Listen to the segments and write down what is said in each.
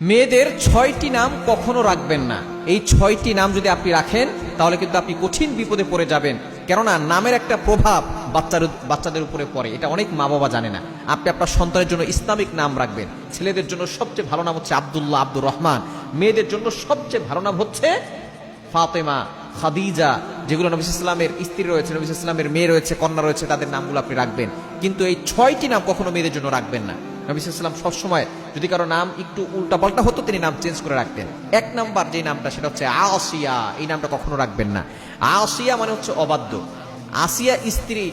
মেয়েদের ৬টি নাম কখনো রাখবেন না। এই ৬টি নাম যদি আপনি রাখেন তাহলে কিন্তু আপনি কঠিন বিপদে পড়ে যাবেন, কেননা নামের একটা প্রভাব বাচ্চাদের উপরে পড়ে। এটা অনেক মা বাবা জানে না। আপনি আপনার সন্তানের জন্য ইসলামিক নাম রাখবেন। ছেলেদের জন্য সবচেয়ে ভালো নাম হচ্ছে আব্দুল্লাহ, আব্দুর রহমান। মেয়েদের জন্য সবচেয়ে ভালো নাম হচ্ছে ফাতেমা, খাদিজা, যেগুলো নবী সাল্লাল্লাহু আলাইহি ওয়াসাল্লামের স্ত্রী রয়েছে, নবী সাল্লাল্লাহু আলাইহি ওয়াসাল্লামের মেয়ে রয়েছে, কন্যা রয়েছে, তাদের নামগুলো আপনি রাখবেন। কিন্তু এই ৬টি নাম কখনো মেয়েদের জন্য রাখবেন না। নবী সাল্লাল্লাহু আলাইহি ওয়াসাল্লাম সবসময় যদি কারো নাম একটু উল্টাপাল্টা হতো তিনি নাম চেঞ্জ করে রাখতেন। এক নাম্বার যে নামটা সেটা হচ্ছে আসিয়া। এই নামটা কখনো রাখবেন না। আসিয়া মানে হচ্ছে অবাধ্য। আসিয়া স্ত্রী,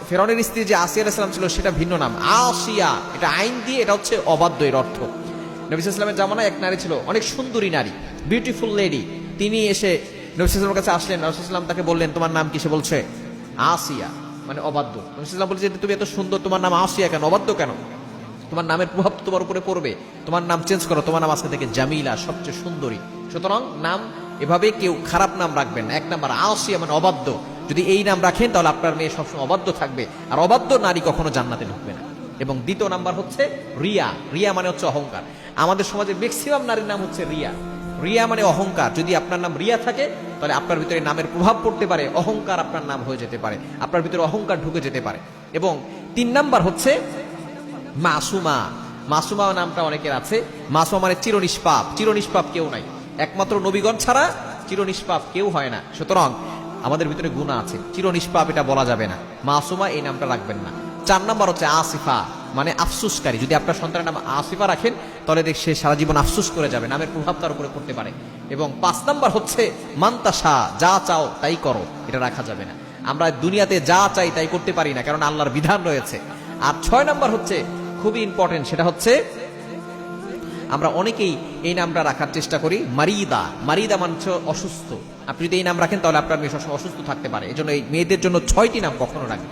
ফেরাউনের স্ত্রী যে আসিয়া আলাইহিস সালাম ছিল সেটা ভিন্ন নাম। আসিয়া এটা আইন দিয়ে, এটা হচ্ছে অবাধ্য এর অর্থ। নবী সাল্লাল্লাহু আলাইহি ওয়াসাল্লামের জামানায় এক নারী ছিল, অনেক সুন্দরী নারী, বিউটিফুল লেডি। তিনি এসে নবী সাল্লাল্লাহু আলাইহি ওয়াসাল্লামের কাছে আসলেন। রাসূল সাল্লাল্লাহু আলাইহি ওয়াসাল্লাম তাকে বললেন, তোমার নাম কি? সে বলছে আসিয়া, মানে অবাধ্য। নবী সাল্লাল্লাহু আলাইহি ওয়াসাল্লাম বলছে, তুমি এত সুন্দর, তোমার নাম আসিয়া কেন, অবাধ্য কেন? তোমার নামের প্রভাব তোমার উপরে পড়বে, তোমার নাম চেঞ্জ করো, তোমার নাম আজকে থেকে জামিলা, সবচেয়ে সুন্দরী। সুতরাং নাম এভাবে কেউ খারাপ নাম রাখবেন না। এক নাম্বার আসিয়া মানে অবাধ্য। যদি এই নাম রাখেন তাহলে আপনার মেয়ে সবসময় অবাধ্য থাকবে, আর অবাধ্য নারী কখনো জান্নাতে ঢুকবে না। এবং দ্বিতীয় নাম্বার হচ্ছে রিয়া। রিয়া মানে হচ্ছে অহংকার। আমাদের সমাজে ম্যাক্সিমাম নারীর নাম হচ্ছে রিয়া। রিয়া মানে অহংকার। যদি আপনার নাম রিয়া থাকে তাহলে আপনার ভিতরে নামের প্রভাব পড়তে পারে, অহংকার আপনার নাম হয়ে যেতে পারে, আপনার ভিতরে অহংকার ঢুকে যেতে পারে। এবং ৩ নাম্বার হচ্ছে মাসুমা। মাসুমা নামটা অনেকের আছে। মাসুমা মানে চিরনিষ্পাপ। চিরনিষ্পাপ কেউ নাই, একমাত্র নবীগণ ছাড়া চিরনিষ্পাপ কেউ হয় না। সুতরাং আমাদের ভিতরে গুনাহ আছে, চিরনিষ্পাপ এটা বলা যাবে না। মাসুমা এই নামটা রাখবেন না। ৪ নাম্বার হচ্ছে আসিফা, মানে আফসুসকারী। যদি আপনার সন্তানের নাম আসিফা রাখেন তাহলে সে সারা জীবন আফসুস করে যাবে, নামের প্রভাব তার উপরে পড়তে পারে। এবং ৫ নাম্বার হচ্ছে মান্তাসা, যা চাও তাই করো, এটা রাখা যাবে না। আমরা দুনিয়াতে যা চাই তাই করতে পারি না, কারণ আল্লাহর বিধান রয়েছে। আর ৬ নাম্বার হচ্ছে খুবই ইম্পর্টেন্ট, সেটা হচ্ছে আমরা অনেকেই এই নামটা রাখার চেষ্টা করি মারিদা। মারিদা মানে অসুস্থ। আপনি যদি এই নাম রাখেন তাহলে আপনার মেয়ে সবসময় অসুস্থ থাকতে পারে। এই জন্য এই মেয়েদের জন্য ৬টি নাম কখনো রাখবেন।